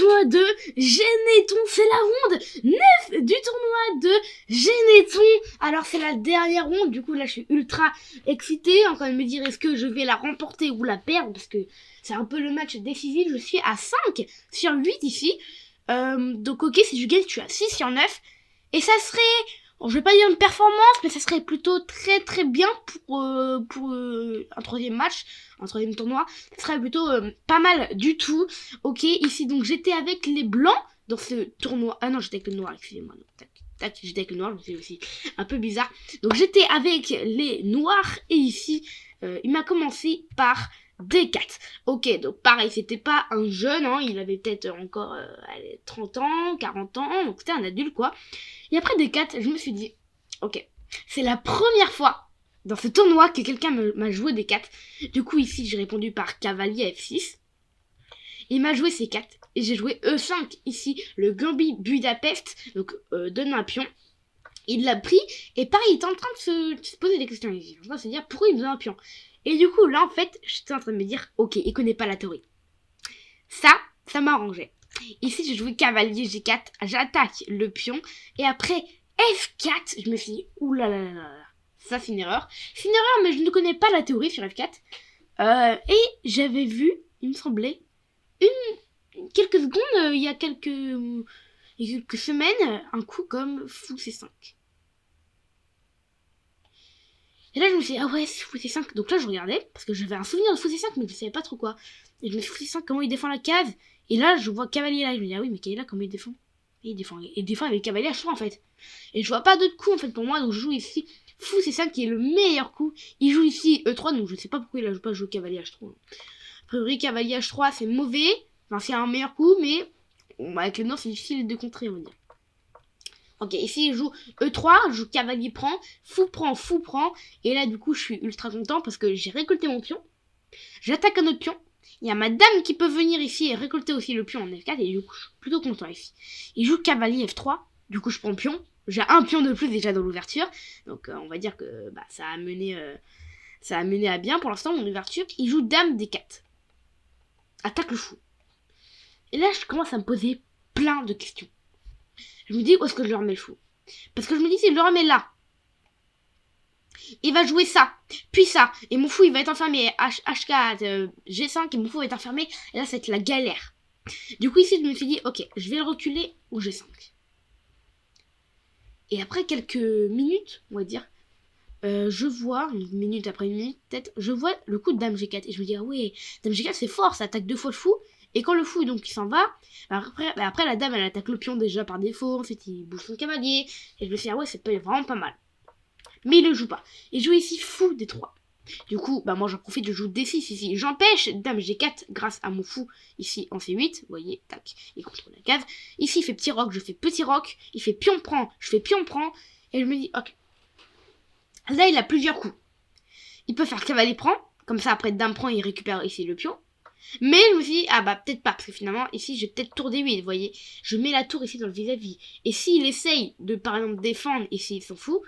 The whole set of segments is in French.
tournoi de Généton. C'est la ronde 9 du tournoi de Généton. Alors c'est la dernière ronde, du coup là je suis ultra excitée, en train de me dire est-ce que je vais la remporter ou la perdre, parce que c'est un peu le match décisif. Je suis à 5 sur 8 ici. Donc ok, si je gagne, je suis à 6 sur 9. Et ça serait, bon, je vais pas dire une performance, mais ça serait plutôt très très bien pour un troisième match, un troisième tournoi. Ça serait plutôt pas mal du tout. Ok, ici donc j'étais avec les blancs dans ce tournoi. Ah non, j'étais avec le noir, excusez-moi. Tac, j'étais avec le noir, c'est aussi un peu bizarre. Donc j'étais avec les noirs et ici, il m'a commencé par D4. Ok, donc pareil, c'était pas un jeune, hein, il avait peut-être encore 30 ans, 40 ans, donc c'était un adulte quoi. Et après D4, je me suis dit, ok, c'est la première fois dans ce tournoi que quelqu'un m'a joué D4. Du coup ici j'ai répondu par cavalier F6. Il m'a joué C4 et j'ai joué E5 ici, le Gambit Budapest, donc donne un pion. Il l'a pris et pareil, il était en train de se poser des questions ici. Je dois se dire pourquoi il me donne un pion. Et du coup là en fait, j'étais en train de me dire ok, il connaît pas la théorie. Ça m'arrangeait. Ici j'ai joué cavalier G4, j'attaque le pion et après F4, je me suis dit oulala, ça c'est une erreur. C'est une erreur mais je ne connais pas la théorie sur F4. Et j'avais vu, il me semblait, quelques secondes, il y a quelques semaines, un coup comme fou C5. Et là je me suis dit ah ouais, fou C5. Donc là je regardais parce que j'avais un souvenir de fou C5 mais je savais pas trop quoi. Et je me suis dit fou C5 comment il défend la case. Et là je vois cavalier là, je me dis ah oui mais cavalier là comment il défend. Et il défend avec cavalier H3 en fait. Et je vois pas d'autres coups en fait pour moi, donc je joue ici fou C5 qui est le meilleur coup. Il joue ici E3, donc je sais pas pourquoi il a pas joué cavalier H3. A priori cavalier H3 c'est mauvais, enfin c'est un meilleur coup mais bon, avec le nord c'est difficile de contrer on va dire. Ok, ici je joue E3, je joue cavalier prend, fou prend, et là du coup je suis ultra content parce que j'ai récolté mon pion, j'attaque un autre pion, il y a ma dame qui peut venir ici et récolter aussi le pion en F4 et du coup je suis plutôt content ici. Il joue cavalier F3, du coup je prends pion, j'ai un pion de plus déjà dans l'ouverture, donc on va dire que bah, ça a mené à bien pour l'instant mon ouverture. Il joue dame D4, attaque le fou. Et là je commence à me poser plein de questions. Je me dis où est-ce que je le remets le fou. Parce que je me dis si je le remets là, il va jouer ça, puis ça, et mon fou il va être enfermé H4, G5 et mon fou va être enfermé, et là ça va être la galère. Du coup ici je me suis dit ok, je vais le reculer au G5. Et après quelques minutes, on va dire, je vois, une minute après une minute peut-être, je vois le coup de dame G4 et je me dis ah ouais, dame G4 c'est fort, ça attaque 2 fois le fou. Et quand le fou donc il s'en va, après la dame elle attaque le pion déjà par défaut, en fait il bouge son cavalier, et je me suis dit ah ouais c'est vraiment pas mal. Mais il le joue pas. Il joue ici fou D3. Du coup, bah moi j'en profite, je joue D6 ici. J'empêche dame G4 grâce à mon fou ici en C8. Vous voyez, tac, il contrôle la case. Ici il fait petit roc, je fais petit roc. Il fait pion prend, je fais pion prend. Et je me dis ok. Là il a plusieurs coups. Il peut faire cavalier prend, comme ça après dame prend il récupère ici le pion. Mais je me suis dit, ah bah peut-être pas, parce que finalement, ici, j'ai peut-être tour D8, vous voyez. Je mets la tour ici dans le vis-à-vis. Et s'il essaye de, par exemple, défendre, ici, il s'en fout.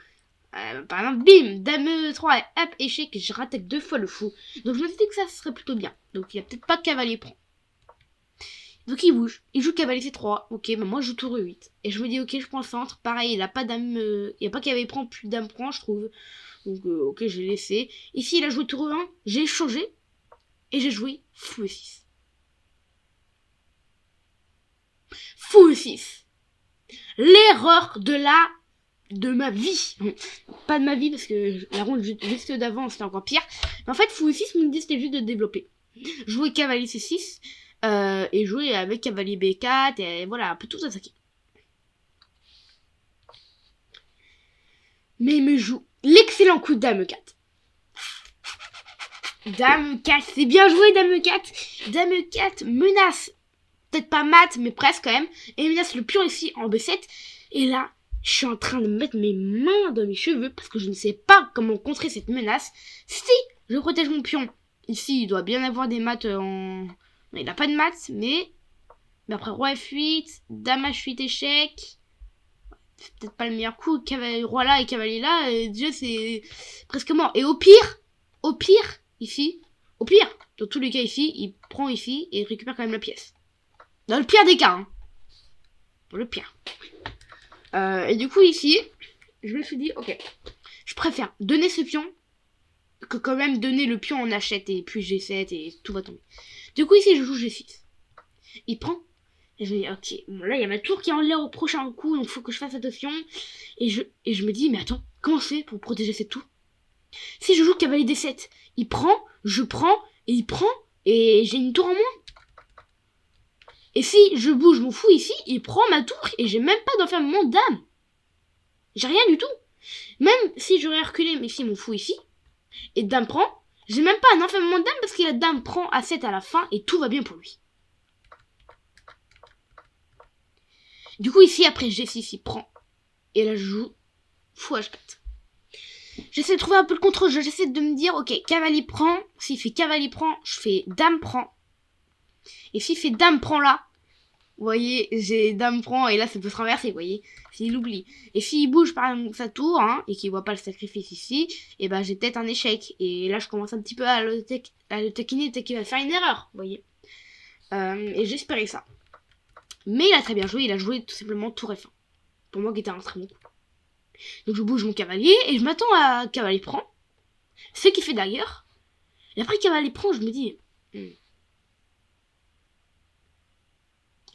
Par exemple, bim, dame E3, hop, échec, et je rattaque 2 fois le fou. Donc je me suis dit que ça serait plutôt bien. Donc il n'y a peut-être pas de cavalier prend. Donc il bouge, il joue cavalier C3, ok, bah moi je joue tour E8. Et je me dis, ok, je prends le centre, pareil, il a pas dame, il n'y a pas cavalier prend, plus dame prend, je trouve. Donc ok, j'ai laissé. Ici, il a joué tour E1, j'ai échangé. Et j'ai joué fou E6. Fou E6. L'erreur de ma vie. Pas de ma vie parce que la ronde juste d'avant c'était encore pire. Mais en fait fou E6 me dit c'était juste de développer. Jouer cavalier C6 et jouer avec cavalier B4 et voilà, un peu tout attaquer. Mais il me joue l'excellent coup de dame 4. Dame 4, c'est bien joué dame 4. Dame 4 menace, peut-être pas mat, mais presque quand même. Et menace le pion ici en B7. Et là, je suis en train de mettre mes mains dans mes cheveux parce que je ne sais pas comment contrer cette menace. Si je protège mon pion, ici il doit bien avoir des maths en... Il n'a pas de maths, mais après roi F8, dame H8 échec. C'est peut-être pas le meilleur coup. Roi là et cavalier là, déjà c'est presque mort. Et au pire, ici, au pire, dans tous les cas ici, il prend ici et il récupère quand même la pièce. Dans le pire des cas, hein. Pour le pire. Et du coup, ici, je me suis dit, ok, je préfère donner ce pion que quand même donner le pion en achète et puis G7 et tout va tomber. Du coup, ici, je joue G6. Il prend. Et je me dis, ok, bon, là, il y a ma tour qui est en l'air au prochain coup, donc faut que je fasse attention. Et je me dis, mais attends, comment c'est pour protéger cette tour? Si je joue cavalier D7, il prend, je prends, et il prend, et j'ai une tour en moins. Et si je bouge mon fou ici, il prend ma tour, et j'ai même pas d'enfermement de dame. J'ai rien du tout. Même si j'aurais reculé, mais si mon fou ici, et dame prend, j'ai même pas un enfermement de dame parce que la dame prend à 7 à la fin, et tout va bien pour lui. Du coup, ici, après G6, il prend. Et là, je joue fou H4. J'essaie de trouver un peu le contre-jeu. J'essaie de me dire, ok, cavalier prend. S'il fait cavalier prend, je fais dame prend. Et s'il fait dame prend là, vous voyez, j'ai dame prend. Et là, ça peut se renverser, vous voyez, s'il oublie. Et s'il bouge par exemple sa tour, hein, et qu'il voit pas le sacrifice ici, et ben j'ai peut-être un échec. Et là, je commence un petit peu à le taquiner, peut-être qu'il va faire une erreur, vous voyez. Et j'espérais ça. Mais il a très bien joué, il a joué tout simplement tour F1. Pour moi qui était un très bon coup. Donc je bouge mon cavalier et je m'attends à cavalier prend. Ce qu'il fait d'ailleurs. Et après cavalier prend, je me dis...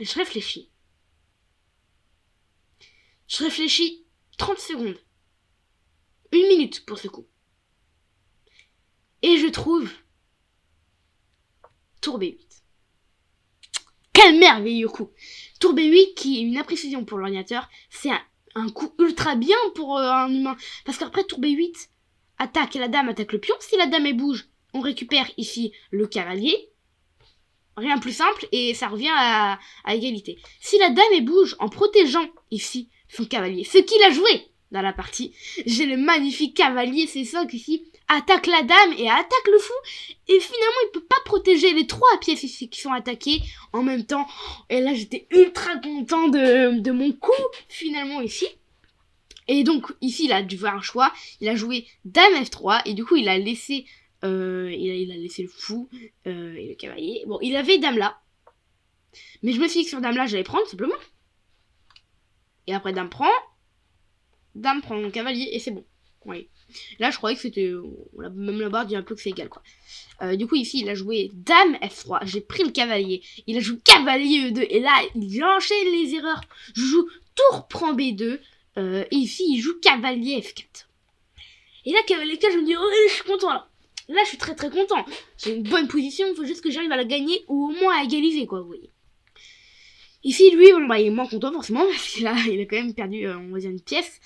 Je réfléchis. Je réfléchis 30 secondes. 1 minute pour ce coup. Et je trouve... Tour B8. Quel merveilleux coup. Tour B8 qui est une imprécision pour l'ordinateur. C'est un coup ultra bien pour un humain. Parce qu'après tour B8, attaque et la dame attaque le pion. Si la dame elle bouge, on récupère ici le cavalier. Rien de plus simple et ça revient à égalité. Si la dame elle bouge en protégeant ici son cavalier, ce qu'il a joué dans la partie, j'ai le magnifique cavalier C5 ici, attaque la dame et attaque le fou. Et finalement, il peut pas protéger les 3 pièces ici qui sont attaquées en même temps. Et là, j'étais ultra content de mon coup, finalement, ici. Et donc, ici, il a dû faire un choix. Il a joué dame F3 et du coup, il a laissé... il a laissé le fou et le cavalier. Bon, il avait dame là. Mais je me suis dit que sur dame là, j'allais prendre, simplement. Et après, dame prend mon cavalier et c'est bon. Oui. Là, je croyais que c'était... même la barre dit un peu que c'est égal, quoi. Du coup, ici, il a joué dame F3. J'ai pris le cavalier. Il a joué cavalier E2. Et là, il enchaîne les erreurs. Je joue tour prend B2. Et ici, il joue cavalier F4. Et là, cavalier F4, je me dis, oh, je suis content, là. Là, je suis très très content. J'ai une bonne position. Il faut juste que j'arrive à la gagner ou au moins à égaliser, quoi, vous voyez. Ici, lui, bon, bah, il est moins content, forcément. Parce qu'il a quand même perdu, on va dire, une pièce.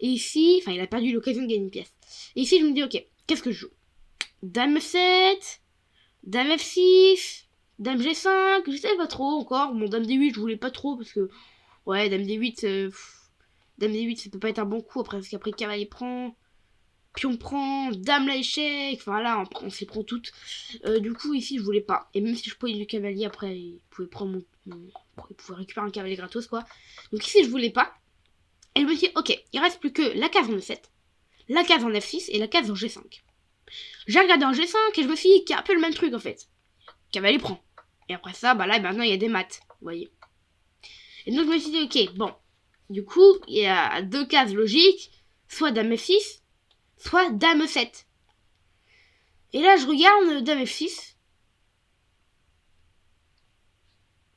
Et ici, enfin, il a perdu l'occasion de gagner une pièce. Et ici, je me dis, ok, qu'est-ce que je joue? Dame F7, Dame F6, Dame G5, je sais pas trop encore. Bon, Dame D8, je voulais pas trop parce que, ouais, Dame D8, Dame D8, ça peut pas être un bon coup après, parce qu'après, cavalier prend, pion prend, Dame là échec, enfin là, on s'y prend toutes. Du coup, ici, je voulais pas. Et même si je prenais du cavalier, après, il pouvait prendre il pouvait récupérer un cavalier gratos, quoi. Donc ici, je voulais pas. Et je me dis, ok, il reste plus que la case en E7, la case en F6 et la case en G5. J'ai regardé en G5 et je me suis dit qu'il y a un peu le même truc en fait. Cavalier prend. Et après ça, bah là maintenant il y a des maths, vous voyez. Et donc je me suis dit, ok, bon. Du coup, il y a 2 cases logiques, soit Dame F6, soit Dame E7. Et là je regarde Dame F6.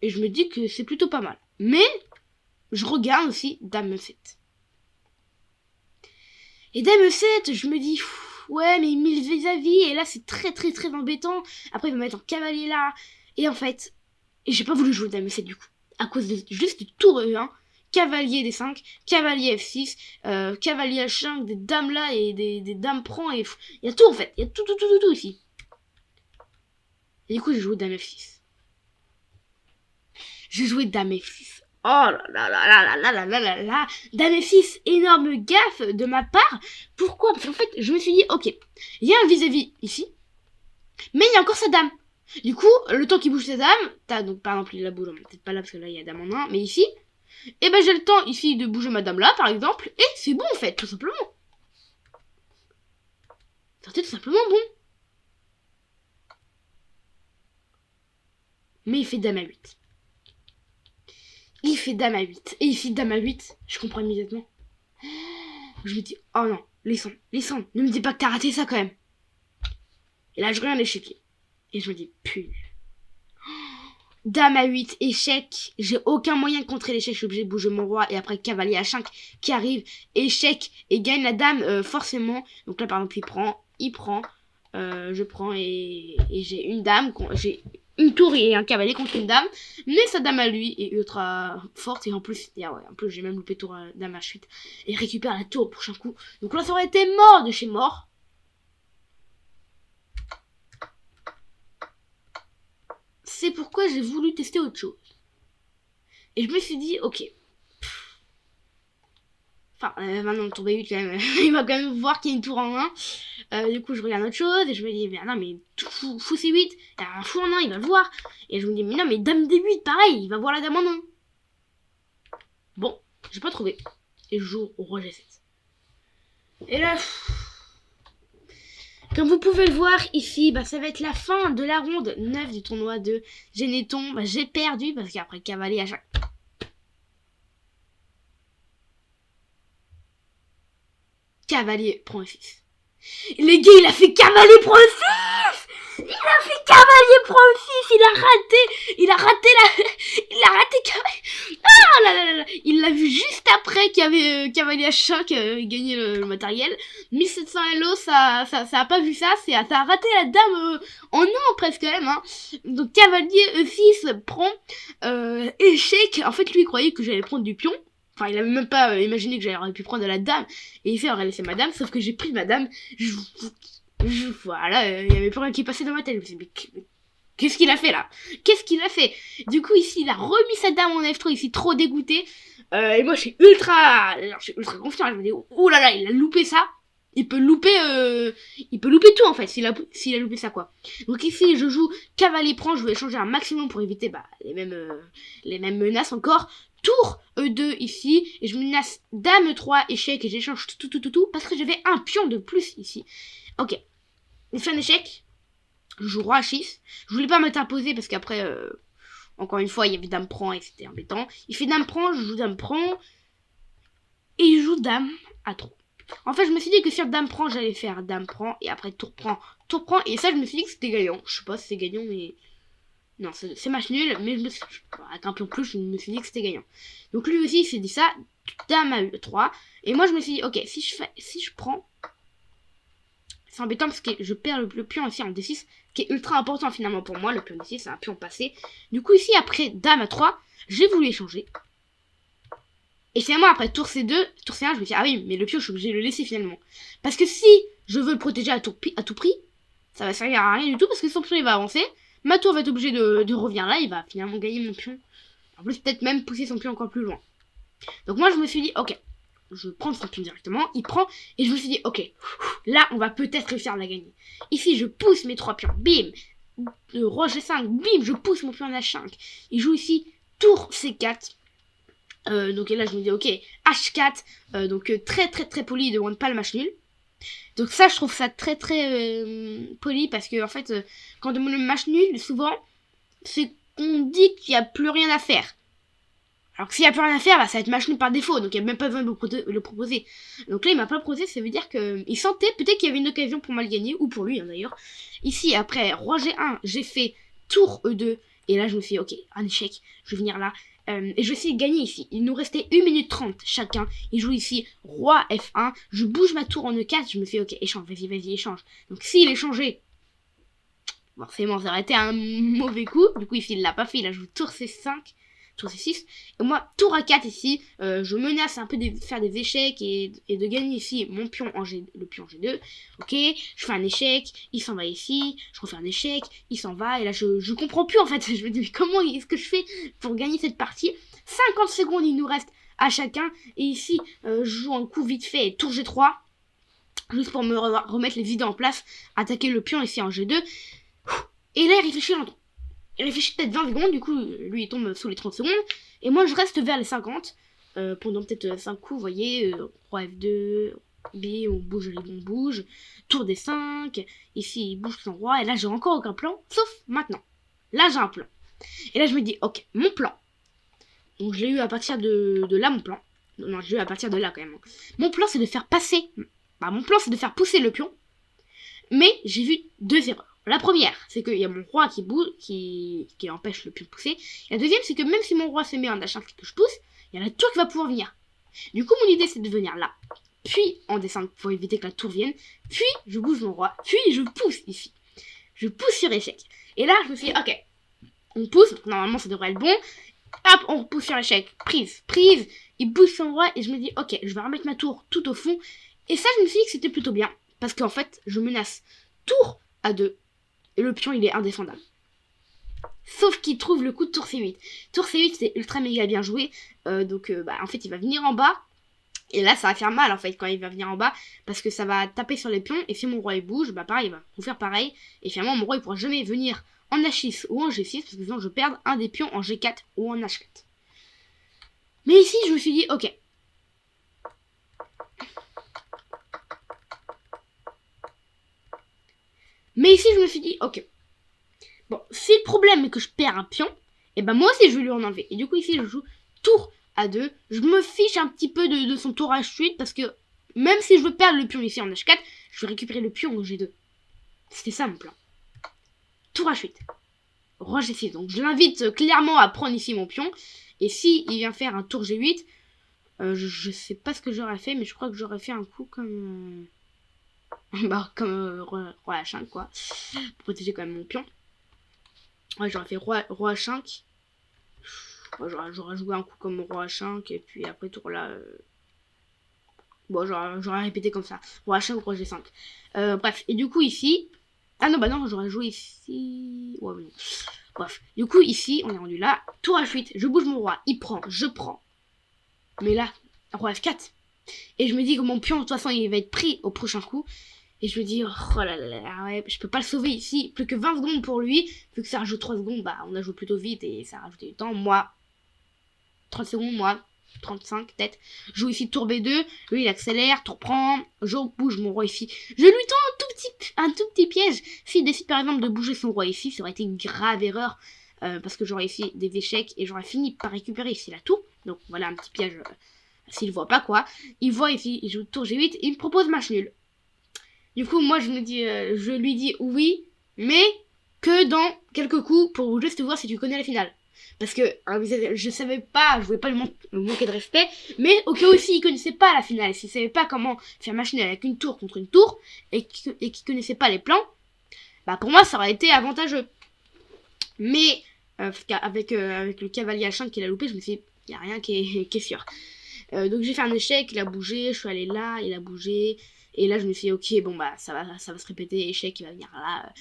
Et je me dis que c'est plutôt pas mal. Mais, je regarde aussi Dame E7. Et Dame E7, je me dis, ouais, mais il met vis-à-vis, et là c'est très très très embêtant. Après il va mettre un cavalier là. Et en fait, j'ai pas voulu jouer Dame E7 du coup. À cause de juste du tour E1, cavalier D5, cavalier F6, cavalier H5, des dames là et des dames prend. Et il y a tout en fait, il y a tout ici. Et du coup j'ai joué Dame F6. J'ai joué Dame F6. Oh là là là là là là là là là. Dame F6, énorme gaffe de ma part. Pourquoi? Parce qu'en fait, je me suis dit, ok, il y a un vis-à-vis ici, mais il y a encore sa dame. Du coup, le temps qu'il bouge sa dame, t'as donc par exemple, il la bouge, peut-être pas là parce que là il y a dame en main, mais ici, et ben j'ai le temps ici de bouger ma dame là, par exemple, et c'est bon en fait, tout simplement. C'était tout simplement bon. Mais il fait dame à 8. il fait dame à 8. Et il fait dame à 8, je comprends immédiatement. Je me dis, oh non, Lissandre, ne me dis pas que t'as raté ça quand même. Et là, je regarde l'échiquier. Et je me dis, putain. Dame à 8, échec. J'ai aucun moyen de contrer l'échec. Je suis obligé de bouger mon roi. Et après, cavalier H5 qui arrive. Échec. Et gagne la dame, forcément. Donc là, par exemple, il prend. Je prends et j'ai une dame. J'ai une tour et un cavalier contre une dame. Mais sa dame à lui est ultra forte. Et en plus, j'ai même loupé tour dame H8. Et récupère la tour au prochain coup. Donc là, ça aurait été mort de chez mort. C'est pourquoi j'ai voulu tester autre chose. Et je me suis dit, ok. Enfin, maintenant le tour B8 quand même, il va quand même voir qu'il y a une tour en 1. Du coup, je regarde autre chose et je me dis, mais non, mais fou C8, il y a un fou en 1, il va le voir. Et je me dis, mais non, mais dame D8, pareil, il va voir la dame en 1. Bon, j'ai pas trouvé. Et je joue au roi G7. Et là, comme vous pouvez le voir ici, ça va être la fin de la ronde 9 du tournoi de Généton. J'ai perdu parce qu'après cavalier à chaque... Cavalier prend E6. Les gars, il a fait cavalier prend E6. Il a fait cavalier prend E6. Il a raté cavalier. Ah là là là. Il l'a vu juste après qu'il y avait cavalier H5 gagné le matériel. 1700 Hello, ça a pas vu ça. Ça a raté la dame en an presque quand même. Hein. Donc cavalier E6 prend échec. En fait, lui il croyait que j'allais prendre du pion. Enfin, il avait même pas imaginé que j'aurais pu prendre la dame. Et il aurait laissé ma dame, sauf que j'ai pris ma dame. Voilà, il y avait plus rien qui passait dans ma tête. Je me suis dit, mais qu'est-ce qu'il a fait là? Qu'est-ce qu'il a fait? Du coup, ici, il a remis sa dame en F3, il s'est trop dégoûté. Et moi, je suis ultra confiant. Je me dis, oh là là, il a loupé ça. Il peut louper tout en fait, s'il a loupé ça quoi. Donc ici, je joue cavalier prend, je vais échanger un maximum pour éviter les mêmes menaces encore. Tour E2 ici, et je menace dame E3, échec, et j'échange tout, parce que j'avais un pion de plus ici. Ok, il fait un échec, je joue roi H6, je voulais pas m'interposer parce qu'après, encore une fois, il y avait dame prend et c'était embêtant. Il fait dame prend, je joue dame prend, et il joue dame A3. En fait, je me suis dit que sur dame prend, j'allais faire dame prend, et après tour prend, et ça, je me suis dit que c'était gagnant. Je sais pas si c'est gagnant, mais... Non, c'est match nul, mais avec un pion plus, je me suis dit que c'était gagnant. Donc lui aussi, il s'est dit ça, dame à E3. Et moi, je me suis dit, ok, si je prends... C'est embêtant parce que je perds le pion ici en D6, qui est ultra important finalement pour moi. Le pion D6, c'est un pion passé. Du coup, ici, après dame à 3, j'ai voulu échanger. Et finalement, après tour C2, tour C1, je me suis dit, ah oui, mais le pion, je suis obligé de le laisser finalement. Parce que si je veux le protéger à tout prix, ça va servir à rien du tout parce que son pion, il va avancer. Ma tour va être obligée de revenir là, il va finalement gagner mon pion. En plus, peut-être même pousser son pion encore plus loin. Donc moi, je me suis dit, ok, je prends son pion directement, il prend, et je me suis dit, ok, là, on va peut-être réussir à la gagner. Ici, je pousse mes 3 pions, bim, roi G5, bim, je pousse mon pion en H5. Il joue ici, tour C4. Donc là, je me dis, ok, H4, donc très poli, il demande pas le match nul. Donc ça, je trouve ça très poli parce que en fait, quand on demande le match nul, souvent, c'est qu'on dit qu'il n'y a plus rien à faire. Alors que s'il n'y a plus rien à faire, ça va être match nul par défaut, donc il n'y a même pas besoin de le proposer. Donc là, il m'a pas proposé, ça veut dire qu'il sentait peut-être qu'il y avait une occasion pour mal gagner, ou pour lui hein, d'ailleurs. Ici, après, roi G1, j'ai fait tour E2, et là, je me suis dit, ok, un échec, je vais venir là. Et je vais essayer de gagner ici. Il nous restait 1 minute 30 chacun. Il joue ici roi F1. Je bouge ma tour en E4. Je me fais ok, échange, vas-y, échange. Donc s'il échangeait, forcément ça aurait été un mauvais coup. Du coup ici il l'a pas fait. Il a joué tour C5, tour C6. Et moi, tour A4 ici, je menace un peu de faire des échecs et de gagner ici mon pion le pion G2. Ok, je fais un échec, il s'en va ici, je refais un échec, il s'en va, et là je comprends plus en fait. Je me dis, mais comment est-ce que je fais pour gagner cette partie? 50 secondes il nous reste à chacun, et ici je joue un coup vite fait, tour G3, juste pour me remettre les idées en place, attaquer le pion ici en G2, et là il réfléchit longtemps. Il réfléchit peut-être 20 secondes, du coup, lui, il tombe sous les 30 secondes. Et moi, je reste vers les 50. Pendant peut-être 5 coups, vous voyez. Roi F2, B, on bouge. Tour D5. Ici, il bouge son roi. Et là, j'ai encore aucun plan, sauf maintenant. Là, j'ai un plan. Et là, je me dis, ok, mon plan. Donc je l'ai eu à partir de là, mon plan. Non, je l'ai eu à partir de là, quand même. Mon plan, c'est de faire passer... mon plan, c'est de faire pousser le pion. Mais j'ai vu 2 erreurs. La première, c'est qu'il y a mon roi qui bouge, qui empêche le pion de pousser. Et la deuxième, c'est que même si mon roi se met en H5 et que je pousse, il y a la tour qui va pouvoir venir. Du coup, mon idée, c'est de venir là. Puis, en descendre pour éviter que la tour vienne. Puis, je bouge mon roi. Puis, je pousse ici. Je pousse sur échec. Et là, je me suis dit, ok, on pousse. Donc, normalement, ça devrait être bon. Hop, on repousse sur échec. Prise. Il bouge son roi. Et je me dis, ok, je vais remettre ma tour tout au fond. Et ça, je me suis dit que c'était plutôt bien. Parce qu'en fait, je menace tour à 2. Et le pion, il est indéfendable. Sauf qu'il trouve le coup de tour C8. Tour C8, c'est ultra méga bien joué. Donc, en fait, il va venir en bas. Et là, ça va faire mal, en fait, quand il va venir en bas. Parce que ça va taper sur les pions. Et si mon roi, il bouge, pareil, il va faire pareil. Et finalement, mon roi, il pourra jamais venir en H6 ou en G6. Parce que sinon, je perds un des pions en G4 ou en H4. Mais ici, je me suis dit, ok. Mais ici, je me suis dit, ok. Bon, si le problème est que je perds un pion, et moi aussi, je vais lui en enlever. Et du coup, ici, je joue tour à 2. Je me fiche un petit peu de son tour H8, parce que même si je veux perdre le pion ici en H4, je vais récupérer le pion en G2. C'était ça, mon plan. Tour H8. Roi G6. Donc, je l'invite clairement à prendre ici mon pion. Et si il vient faire un tour G8, je sais pas ce que j'aurais fait, mais je crois que j'aurais fait un coup comme... comme roi H5, quoi. Pour protéger quand même mon pion. Ouais, j'aurais fait roi H5. Ouais, j'aurais joué un coup comme roi H5. Et puis après, tour là... Bon, j'aurais répété comme ça. Roi H5 ou roi G5. Bref, et du coup, ici... Ah non, j'aurais joué ici... Ouais, non. Bref, du coup, ici, on est rendu là. Tour H8, je bouge mon roi. Il prend, je prends. Mais là, roi F4. Et je me dis que mon pion, de toute façon, il va être pris au prochain coup. Et je me dis, oh là là, ouais, je peux pas le sauver ici. Plus que 20 secondes pour lui. Vu que ça rajoute 3 secondes, on a joué plutôt vite et ça a rajouté du temps. Moi, 30 secondes, moi, 35 peut-être. Je joue ici tour B2. Lui, il accélère, tour prend. Je bouge mon roi ici. Je lui tends un tout petit piège. S'il décide par exemple de bouger son roi ici, ça aurait été une grave erreur. Parce que j'aurais ici des échecs et j'aurais fini par récupérer ici la tour. Donc voilà un petit piège. S'il voit pas quoi. Il voit ici, il joue tour G8 et il me propose match nul. Du coup, moi, je lui dis oui, mais que dans quelques coups pour juste voir si tu connais la finale. Parce que je savais pas, je voulais pas lui manquer de respect, mais au cas où s'il connaissait pas la finale, s'il savait pas comment faire match nul avec une tour contre une tour, et qu'il connaissait pas les plans, pour moi, ça aurait été avantageux. Mais, parce qu'avec le cavalier H5 qu'il a loupé, je me suis dit, il n'y a rien qui est sûr. Donc j'ai fait un échec, il a bougé, je suis allée là, il a bougé... Et là, je me suis dit, ok, ça va se répéter, échec, il va venir là.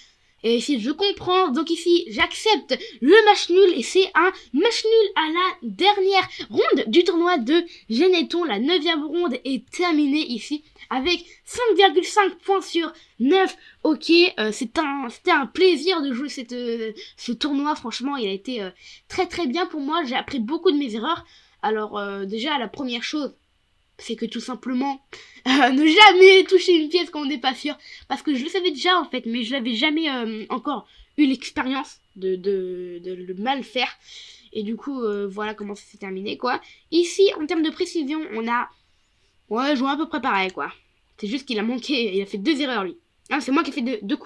Et ici, je comprends. Donc ici, j'accepte le match nul. Et c'est un match nul à la dernière ronde du tournoi de Généton. La 9e ronde est terminée ici avec 5,5 points sur 9. Ok, c'était un plaisir de jouer ce tournoi. Franchement, il a été très très bien pour moi. J'ai appris beaucoup de mes erreurs. Alors déjà, la première chose, c'est que tout simplement ne jamais toucher une pièce quand on n'est pas sûr, parce que je le savais déjà en fait, mais je n'avais jamais encore eu l'expérience de le mal faire, et du coup voilà comment ça s'est terminé quoi. Ici en termes de précision on a joué à peu près pareil quoi, c'est juste qu'il a manqué, il a fait 2 erreurs lui, c'est moi qui ai fait deux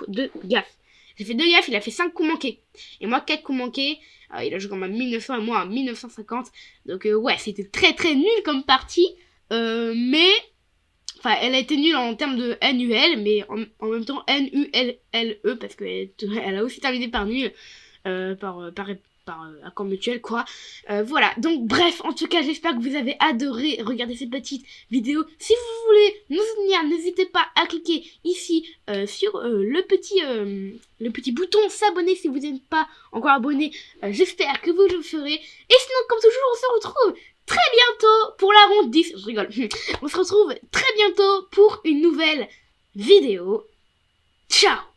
gaffes. J'ai fait 2 gaffes, il a fait 5 coups manqués. Et moi, 4 coups manqués. Il a joué comme à 1900 et moi à 1950. Donc ouais, c'était très très nul comme partie. Mais elle a été nulle en termes de NUL, mais en même temps NULLE, parce qu'elle a aussi terminé par nul, par accord mutuel quoi. Voilà, donc bref, en tout cas j'espère que vous avez adoré regarder cette petite vidéo. Si vous voulez nous soutenir, n'hésitez pas à cliquer ici sur le petit bouton s'abonner si vous n'êtes pas encore abonné. J'espère que vous le ferez. Et sinon, comme toujours, on se retrouve très bientôt pour la ronde 10. Je rigole. On se retrouve très bientôt pour une nouvelle vidéo. Ciao!